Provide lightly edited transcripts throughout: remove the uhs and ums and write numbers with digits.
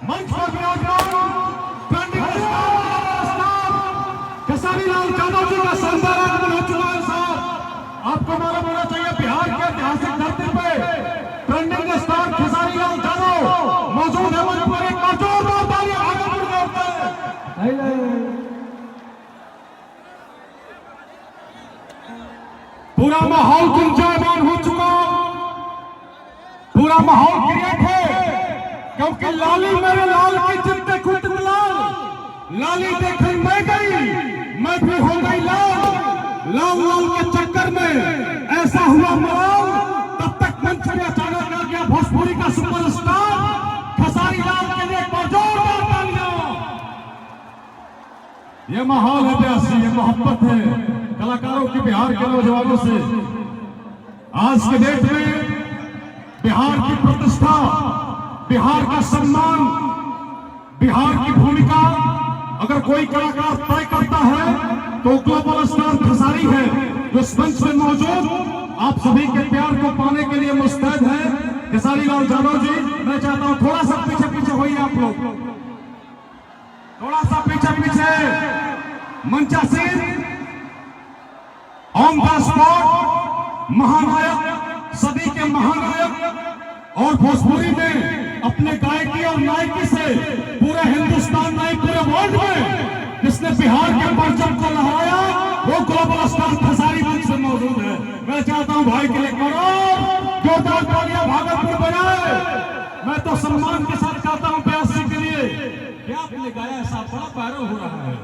मंच पर विराजमान ट्रेंडिंग स्टार खेसारी लाल यादव जी का शानदार आगमन हो चुका है। साहब आपको मालूम होना चाहिए बिहार के ऐतिहासिक धरती पे ट्रेंडिंग स्टार खेसारी लाल यादव मौजूद है। मंच पर एक जोरदार तालियां भागलपुर के होते हैं। पूरा माहौल गुंजायमान हो चुका, पूरा माहौल क्रिएट है, क्योंकि लाली मेरे लाल की चित्ते खुद लाल, लाली देखी मैं गई, मैं भी हो गई लाल, लाल लाल के चक्कर में ऐसा हुआ मलाल। तब तक मंच में अचानक आ गया भोजपुरी का सुपरस्टार खेसारी लाल के लिए जोरदार तालियां। ये माहौल है प्यासी, ये मोहब्बत है कलाकारों की बिहार के नौजवानों से। आज के डेट में बिहार की प्रतिष्ठा, बिहार का सम्मान, बिहार की भूमिका अगर कोई कलाकार तय करता है तो ग्लोबल स्टार खेसारी है, जो इस मंच में मौजूद आप सभी के प्यार को पाने के लिए मुस्तैद है। खेसारी लाल यादव जी, मैं चाहता हूं थोड़ा सा पीछे पीछे होइए आप लोग, थोड़ा सा पीछे पीछे। मंचासीन ऑन द स्पॉट महानायक, सदी के महानायक और भोजपुरी में अपने गायकी और नायकी से पूरे हिंदुस्तान नहीं पूरे वर्ल्ड में जिसने बिहार के परचम को लहराया वो ग्लोबल स्टार खेसारी मंच से मौजूद है। मैं चाहता हूं भाई के लिए करो जोरदार तालियां भागलपुर बजाए। मैं तो सम्मान के साथ कहता हूं प्यासी के लिए क्या आपने गाया ऐसा बड़ा पैरो हो रहा है।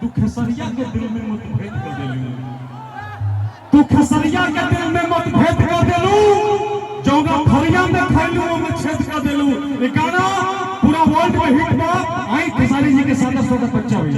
तू खेसरिया के दिल में मतभेद कर दे, तू खेसरिया के दिल में मतभेद कर देलू, जोगा फरिया में खैलू में छेद कर देलू। ये गाना पूरा वर्ल्ड में हिट हुआ। आई खेसारी जी के साथ छोटा बच्चा हुई।